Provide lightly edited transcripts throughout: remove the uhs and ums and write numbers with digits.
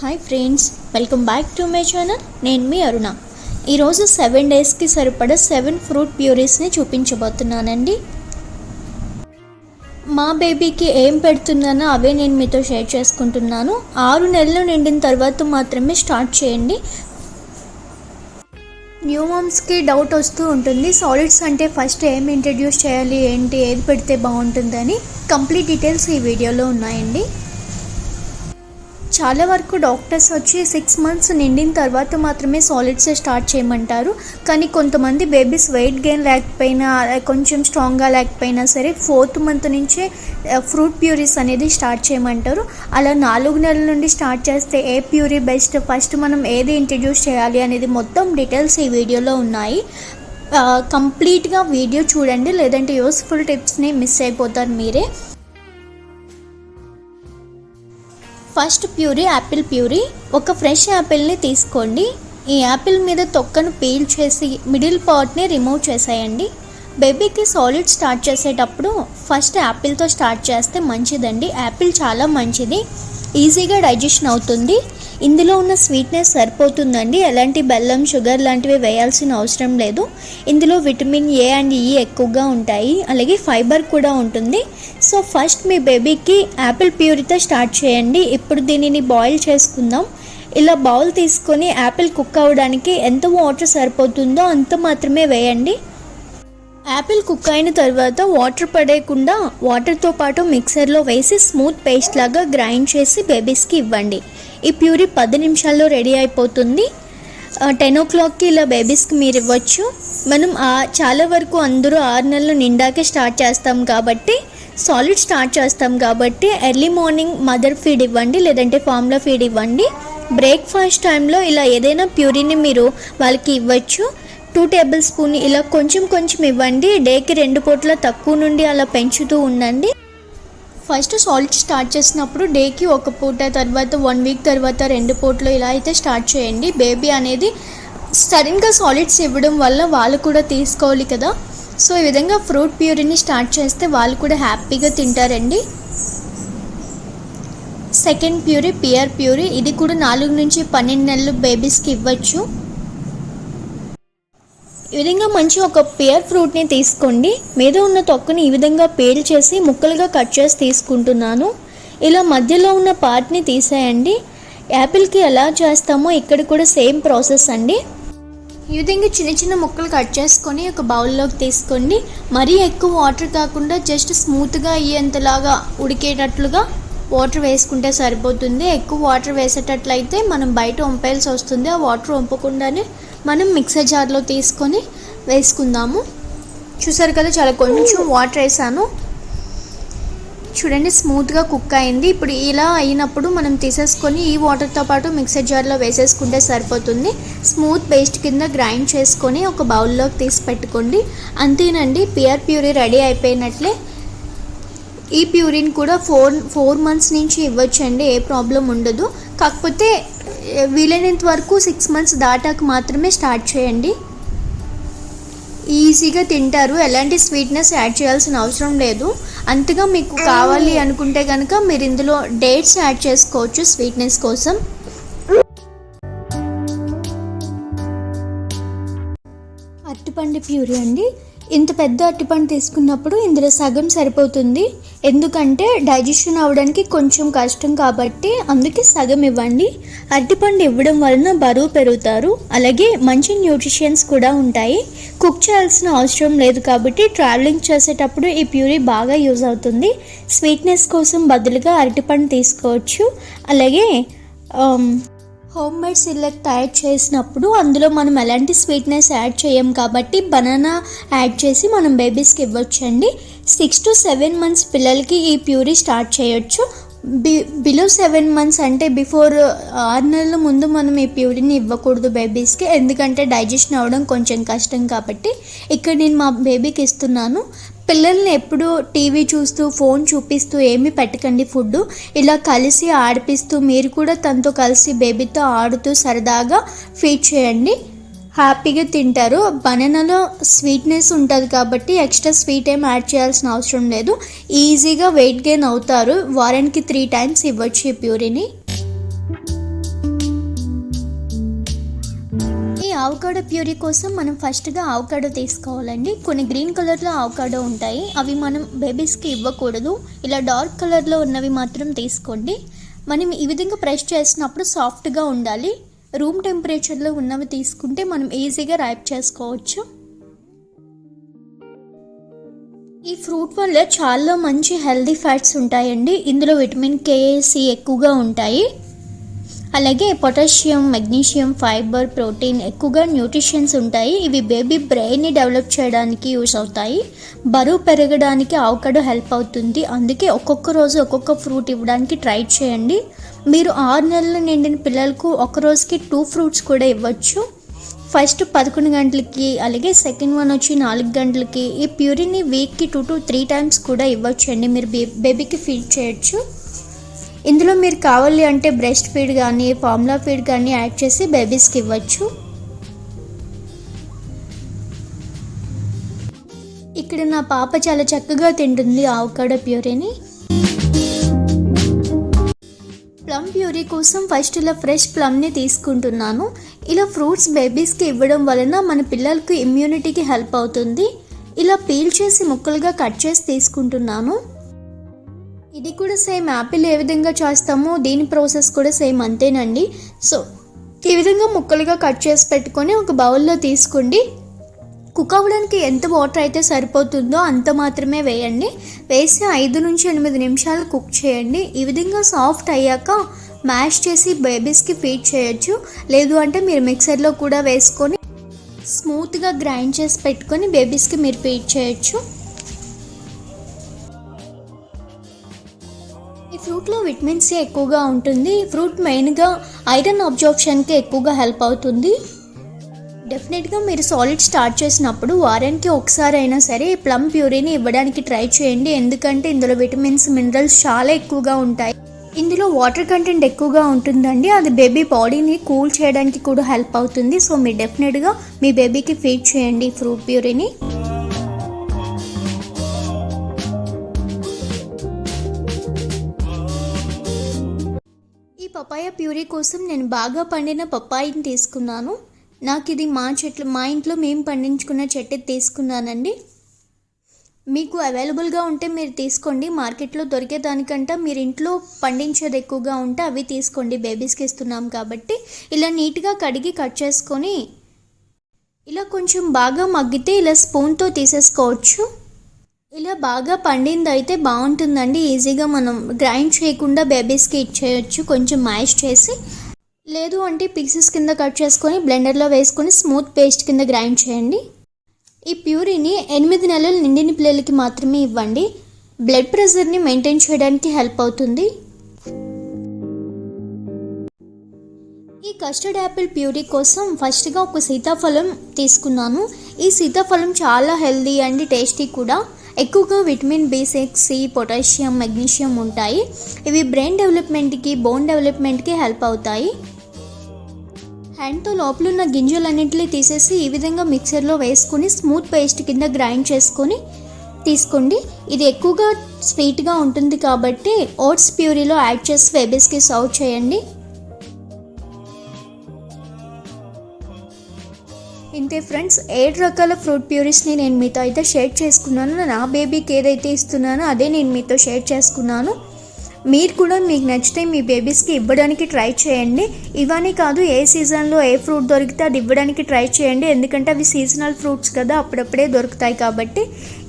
Hi friends, welcome back to my channel. నేను మీ అరుణ. ఈరోజు 7 డేస్కి సరిపడా 7 ఫ్రూట్ ప్యూరీస్ని చూపించబోతున్నానండి. మా బేబీకి ఏం పెడుతున్నానో అవే నేను మీతో షేర్ చేసుకుంటున్నాను. 6 నెలలు నిండిన తర్వాత మాత్రమే స్టార్ట్ చేయండి. న్యూ మామ్స్కి డౌట్ వస్తూ ఉంటుంది, సాలిడ్స్ అంటే ఫస్ట్ ఏం ఇంట్రడ్యూస్ చేయాలి, ఏంటి, ఏది పెడితే బాగుంటుందని. కంప్లీట్ డీటెయిల్స్ ఈ వీడియోలో ఉన్నాయండి. చాలా వరకు డాక్టర్స్ వచ్చి 6 మంత్స్ నిండిన తర్వాత మాత్రమే సాలిడ్స్ స్టార్ట్ చేయమంటారు. కానీ కొంతమంది బేబీస్ వెయిట్ గెయిన్ లేకపోయినా, కొంచెం స్ట్రాంగ్గా లేకపోయినా సరే 4th మంత్ నుంచే ఫ్రూట్ ప్యూరీస్ అనేది స్టార్ట్ చేయమంటారు. అలా 4 నెలల నుండి స్టార్ట్ చేస్తే ఏ ప్యూరీ బెస్ట్, ఫస్ట్ మనం ఏది ఇంట్రడ్యూస్ చేయాలి అనేది మొత్తం డీటెయిల్స్ ఈ వీడియోలో ఉన్నాయి. కంప్లీట్గా వీడియో చూడండి, లేదంటే యూస్ఫుల్ టిప్స్ని మిస్ అయిపోతారు మీరే. First puree Apple puree. ఒక ఫ్రెష్ యాపిల్ని తీసుకోండి. ఈ యాపిల్ మీద తొక్కను పీల్ చేసి మిడిల్ పార్ట్ని రిమూవ్ చేసేయండి. బేబీకి సాలిడ్ స్టార్ట్ చేసేటప్పుడు ఫస్ట్ యాపిల్తో స్టార్ట్ చేస్తే మంచిదండి. యాపిల్ చాలా మంచిది, ఈజీగా డైజెషన్ అవుతుంది. ఇందులో ఉన్న స్వీట్నెస్ సరిపోతుందండి. ఎలాంటి బెల్లం, షుగర్ లాంటివి వేయాల్సిన అవసరం లేదు. ఇందులో విటమిన్ ఏ అండ్ ఈ ఎక్కువగా ఉంటాయి, అలాగే ఫైబర్ కూడా ఉంటుంది. సో ఫస్ట్ మీ బేబీకి యాపిల్ ప్యూరీతో స్టార్ట్ చేయండి. ఇప్పుడు దీనిని బాయిల్ చేసుకుందాం. ఇలా బౌల్ తీసుకొని యాపిల్ కుక్ అవ్వడానికి ఎంత వాటర్ సరిపోతుందో అంత మాత్రమే వేయండి. యాపిల్ కుక్ అయిన తర్వాత వాటర్ పడేయకుండా వాటర్తో పాటు మిక్సర్లో వేసి స్మూత్ పేస్ట్ లాగా గ్రైండ్ చేసి బేబీస్కి ఇవ్వండి. ఈ ప్యూరీ 10 నిమిషాల్లో రెడీ అయిపోతుంది. 10 o'clockకి ఇలా బేబీస్కి మీరు ఇవ్వచ్చు. మనం చాలా వరకు అందరూ 6 నెలలు నిండాకే స్టార్ట్ చేస్తాం కాబట్టి, సాలిడ్ స్టార్ట్ చేస్తాం కాబట్టి ఎర్లీ మార్నింగ్ మదర్ ఫీడ్ ఇవ్వండి, లేదంటే ఫార్ములా ఫీడ్ ఇవ్వండి. బ్రేక్ఫాస్ట్ టైంలో ఇలా ఏదైనా ప్యూరీని మీరు వాళ్ళకి ఇవ్వచ్చు. 2 టేబుల్ స్పూన్ ఇలా కొంచెం కొంచెం ఇవ్వండి. డేకి 2 పూట్ల తక్కువ నుండి అలా పెంచుతూ ఉండండి. ఫస్ట్ సాలిడ్ స్టార్ట్ చేసినప్పుడు డేకి 1 పూట, తర్వాత 1 వీక్ తర్వాత 2 పూటలు ఇలా అయితే స్టార్ట్ చేయండి. బేబీ అనేది సడన్గా సాలిడ్స్ ఇవ్వడం వల్ల వాళ్ళు కూడా తీసుకోవాలి కదా. సో ఈ విధంగా ఫ్రూట్ ప్యూరీని స్టార్ట్ చేస్తే వాళ్ళు కూడా హ్యాపీగా తింటారండి. Second puree pear puree. ఇది కూడా 4 నుంచి 12 నెలలు బేబీస్కి ఇవ్వచ్చు. ఈ విధంగా మంచి ఒక పియర్ ఫ్రూట్ని తీసుకోండి. మీద ఉన్న తొక్కని ఈ విధంగా పీల్ చేసి ముక్కలుగా కట్ చేసి తీసుకుంటున్నాను. ఇలా మధ్యలో ఉన్న పార్ట్ని తీసేయండి. యాపిల్కి ఎలా చేస్తామో ఇక్కడ కూడా సేమ్ ప్రాసెస్ అండి. ఈ విధంగా చిన్న చిన్న ముక్కలు కట్ చేసుకొని ఒక బౌల్లోకి తీసుకోండి. మరీ ఎక్కువ వాటర్ కాకుండా జస్ట్ స్మూత్గా అయ్యేంతలాగా ఉడికేటట్లుగా వాటర్ వేసుకుంటే సరిపోతుంది. ఎక్కువ వాటర్ వేసేటట్లయితే మనం బయట వంపేయాల్సి వస్తుంది. ఆ వాటర్ వంపకుండానే మనం మిక్సర్ జార్లో తీసుకొని వేసుకుందాము. చూసారు కదా, చాలా కొంచెం వాటర్ వేసాను. చూడండి, స్మూత్గా కుక్ అయింది. ఇప్పుడు ఇలా అయినప్పుడు మనం తీసేసుకొని ఈ వాటర్తో పాటు మిక్సర్ జార్లో వేసేసుకుంటే సరిపోతుంది. స్మూత్ పేస్ట్ కింద గ్రైండ్ చేసుకొని ఒక బౌల్లోకి తీసి పెట్టుకోండి. అంతేనండి, పియర్ ప్యూరీ రెడీ అయిపోయినట్లే. ఈ ప్యూరీని కూడా 4 మంత్స్ నుంచి ఇవ్వచ్చండి, ఏ ప్రాబ్లం ఉండదు. కాకపోతే వీలైనంత వరకు 6 మంత్స్ దాటాక మాత్రమే స్టార్ట్ చేయండి. ఈజీగా తింటారు, ఎలాంటి స్వీట్నెస్ యాడ్ చేయాల్సిన అవసరం లేదు. అంతగా మీకు కావాలి అనుకుంటే కనుక మీరు ఇందులో డేట్స్ యాడ్ చేసుకోవచ్చు స్వీట్నెస్ కోసం. అరటిపండు ప్యూరీ అండి. ఇంత పెద్ద అరటిపండు తీసుకున్నప్పుడు ఇందులో సగం సరిపోతుంది. ఎందుకంటే డైజెషన్ అవ్వడానికి కొంచెం కష్టం కాబట్టి అందుకే సగం ఇవ్వండి. అరటిపండు ఇవ్వడం వలన బరువు పెరుగుతారు, అలాగే మంచి న్యూట్రిషన్స్ కూడా ఉంటాయి. కుక్ చేయాల్సిన అవసరం లేదు కాబట్టి ట్రావెలింగ్ చేసేటప్పుడు ఈ ప్యూరీ బాగా యూజ్ అవుతుంది. స్వీట్నెస్ కోసం బదులుగా అరటిపండు తీసుకోవచ్చు. అలాగే హోమ్ మేడ్ సిర్లాక్ తయారు చేసినప్పుడు అందులో మనం ఎలాంటి స్వీట్నెస్ యాడ్ చేయం కాబట్టి బనానా యాడ్ చేసి మనం బేబీస్కి ఇవ్వచ్చండి. 6 to 7 months పిల్లలకి ఈ ప్యూరీ స్టార్ట్ చేయొచ్చు. బిలో 7 months అంటే బిఫోర్ 6 నెలల ముందు మనం ఈ ప్యూరీని ఇవ్వకూడదు బేబీస్కి, ఎందుకంటే డైజెషన్ అవ్వడం కొంచెం కష్టం కాబట్టి. ఇక్కడ నేను మా బేబీకి ఇస్తున్నాను. పిల్లల్ని ఎప్పుడు టీవీ చూస్తూ, ఫోన్ చూపిస్తూ ఏమీ పెట్టకండి ఫుడ్. ఇలా కలిసి ఆడిపిస్తూ మీరు కూడా తనతో కలిసి బేబీతో ఆడుతూ సరదాగా ఫీడ్ చేయండి. హ్యాపీగా తింటారు. బనానాలో స్వీట్నెస్ ఉంటుంది కాబట్టి ఎక్స్ట్రా స్వీట్ ఏం యాడ్ చేయాల్సిన అవసరం లేదు. ఈజీగా వెయిట్ గెయిన్ అవుతారు. వారానికి 3 times ఇవ్వచ్చు ఈ ప్యూరీని. ఆవకాడో ప్యూరీ కోసం మనం ఫస్ట్గా ఆవకాడో తీసుకోవాలండి. కొన్ని గ్రీన్ కలర్లో ఆవకాడో ఉంటాయి, అవి మనం బేబీస్కి ఇవ్వకూడదు. ఇలా డార్క్ కలర్లో ఉన్నవి మాత్రం తీసుకోండి. మనం ఈ విధంగా ప్రెస్ చేసినప్పుడు సాఫ్ట్గా ఉండాలి. రూమ్ టెంపరేచర్లో ఉన్నవి తీసుకుంటే మనం ఈజీగా ర్యాప్ చేసుకోవచ్చు. ఈ ఫ్రూట్ వల్ల చాలా మంచి హెల్దీ ఫ్యాట్స్ ఉంటాయండి. ఇందులో విటమిన్ కే, సి ఎక్కువగా ఉంటాయి. అలాగే పొటాషియం, మెగ్నీషియం, ఫైబర్, ప్రోటీన్, ఎక్కువగా న్యూట్రిషన్స్ ఉంటాయి. ఇవి బేబీ బ్రెయిన్ని డెవలప్ చేయడానికి యూస్ అవుతాయి. బరువు పెరగడానికి ఆవకాడో హెల్ప్ అవుతుంది. అందుకే ఒక్కొక్క రోజు ఒక్కొక్క ఫ్రూట్ ఇవ్వడానికి ట్రై చేయండి. మీరు 6 నెలలు నిండిన పిల్లలకు ఒక రోజుకి 2 ఫ్రూట్స్ కూడా ఇవ్వచ్చు. ఫస్ట్ 11 గంటలకి, అలాగే సెకండ్ వన్ వచ్చి 4 గంటలకి. ఈ ప్యూరీని వీక్కి 2 to 3 టైమ్స్ కూడా ఇవ్వచ్చు అండి. మీరు బేబీకి ఫీడ్ చేయొచ్చు. ఇందులో మీరు కావాలి అంటే బ్రెస్ట్ ఫీడ్ కానీ ఫార్ములా ఫీడ్ కానీ యాడ్ చేసి బేబీస్కి ఇవ్వచ్చు. ఇక్కడ నా పాప చాలా చక్కగా తింటుంది ఆవకాడో ప్యూరీని. ప్లమ్ ప్యూరీ కోసం ఫస్ట్ ఇలా ఫ్రెష్ ప్లమ్ని తీసుకుంటున్నాను. ఇలా ఫ్రూట్స్ బేబీస్కి ఇవ్వడం వలన మన పిల్లలకు ఇమ్యూనిటీకి హెల్ప్ అవుతుంది. ఇలా పీల్ చేసి ముక్కలుగా కట్ చేసి తీసుకుంటున్నాను. ఇది కూడా సేమ్ యాపిల్ ఏ విధంగా చేస్తామో దీని ప్రాసెస్ కూడా సేమ్ అంతేనండి. సో ఈ విధంగా ముక్కలుగా కట్ చేసి పెట్టుకొని ఒక బౌల్లో తీసుకోండి. కుక్ అవ్వడానికి ఎంత వాటర్ అయితే సరిపోతుందో అంత మాత్రమే వేయండి. వేసి 5 నుంచి 8 నిమిషాలు కుక్ చేయండి. ఈ విధంగా సాఫ్ట్ అయ్యాక మ్యాష్ చేసి బేబీస్కి ఫీడ్ చేయొచ్చు. లేదు అంటే మీరు మిక్సర్లో కూడా వేసుకొని స్మూత్గా గ్రైండ్ చేసి పెట్టుకొని బేబీస్కి మీరు ఫీడ్ చేయొచ్చు. ఈ ఫ్రూట్లో విటమిన్ సి ఎక్కువగా ఉంటుంది. ఈ ఫ్రూట్ మెయిన్గా ఐరన్ అబ్జార్ప్షన్కి ఎక్కువగా హెల్ప్ అవుతుంది. డెఫినెట్గా మీరు సాలిడ్ స్టార్ట్ చేసినప్పుడు వారానికి ఒకసారి అయినా సరే ప్లమ్ ప్యూరీని ఇవ్వడానికి ట్రై చేయండి. ఎందుకంటే ఇందులో విటమిన్స్, మినరల్స్ చాలా ఎక్కువగా ఉంటాయి. ఇందులో వాటర్ కంటెంట్ ఎక్కువగా ఉంటుందండి. అది బేబీ బాడీని కూల్ చేయడానికి కూడా హెల్ప్ అవుతుంది. సో మీరు డెఫినెట్గా మీ బేబీకి ఫీడ్ చేయండి ఫ్రూట్ ప్యూరీని. ఈ పపాయ ప్యూరీ కోసం నేను బాగా పండిన పపాయిని తీసుకున్నాను. నాకు ఇది మా ఇంట్లో మేము పండించుకున్న చెట్టు తీసుకున్నానండి. మీకు అవైలబుల్గా ఉంటే మీరు తీసుకోండి. మార్కెట్లో దొరికే దానికంటే మీరు ఇంట్లో పండించేది ఎక్కువగా ఉంటే అవి తీసుకోండి. బేబీస్కి ఇస్తున్నాం కాబట్టి. ఇలా నీట్గా కడిగి కట్ చేసుకొని ఇలా కొంచెం బాగా మగ్గితే ఇలా స్పూన్తో తీసేసుకోవచ్చు. ఇలా బాగా పండింది అయితే బాగుంటుందండి. ఈజీగా మనం గ్రైండ్ చేయకుండా బేబీస్కి ఇచ్చేయచ్చు కొంచెం మ్యాష్ చేసి. లేదు అంటే పీసెస్ కింద కట్ చేసుకొని బ్లెండర్లో వేసుకొని స్మూత్ పేస్ట్ కింద గ్రైండ్ చేయండి. ఈ ప్యూరీని 8 నెలలు నిండిన పిల్లలకి మాత్రమే ఇవ్వండి. బ్లడ్ ప్రెషర్ని మెయింటైన్ చేయడానికి హెల్ప్ అవుతుంది. ఈ కస్టర్డ్ యాపిల్ ప్యూరీ కోసం ఫస్ట్గా ఒక సీతాఫలం తీసుకున్నాను. ఈ సీతాఫలం చాలా హెల్దీ అండ్ టేస్టీ కూడా. ఎక్కువగా vitamin B6, C, potassium, magnesium ఉంటాయి. ఇవి బ్రెయిన్ డెవలప్మెంట్కి, బోన్ డెవలప్మెంట్కి హెల్ప్ అవుతాయి. హ్యాండ్తో లోపల ఉన్న గింజలన్నింటినీ తీసేసి ఈ విధంగా మిక్సర్లో వేసుకొని స్మూత్ పేస్ట్ కింద గ్రైండ్ చేసుకొని తీసుకోండి. ఇది ఎక్కువగా స్వీట్గా ఉంటుంది కాబట్టి ఓట్స్ ప్యూరీలో యాడ్ చేసి బేబీస్కి సర్వ్ చేయండి. ఇంతే ఫ్రెండ్స్, 7 రకాల ఫ్రూట్ ప్యూరీస్ని నేను మీతో అయితే షేర్ చేసుకున్నాను. నా బేబీకి ఏదైతే ఇస్తున్నానో అదే నేను మీతో షేర్ చేసుకున్నాను. మీరు కూడా మీకు నచ్చితే మీ బేబీస్కి ఇవ్వడానికి ట్రై చేయండి. ఇవన్నీ కాదు, ఏ సీజన్లో ఏ ఫ్రూట్ దొరికితే అది ఇవ్వడానికి ట్రై చేయండి. ఎందుకంటే అవి సీజనల్ ఫ్రూట్స్ కదా, అప్పుడప్పుడే దొరుకుతాయి కాబట్టి.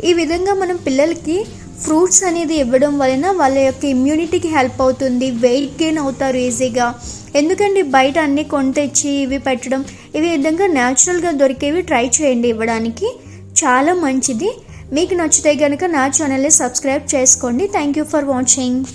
ఈ విధంగా మనం పిల్లలకి ఫ్రూట్స్ అనేది ఇవ్వడం వలన వాళ్ళ యొక్క ఇమ్యూనిటీకి హెల్ప్ అవుతుంది. వెయిట్ గెయిన్ అవుతారు ఈజీగా. ఎందుకంటే బయట అన్నీ కొని తెచ్చి ఇవి పెట్టడం, ఇవి విధంగా న్యాచురల్గా దొరికేవి ట్రై చేయండి ఇవ్వడానికి. చాలా మంచిది. మీకు నచ్చితే కనుక నా ఛానల్ని సబ్స్క్రైబ్ చేసుకోండి. Thank you for watching.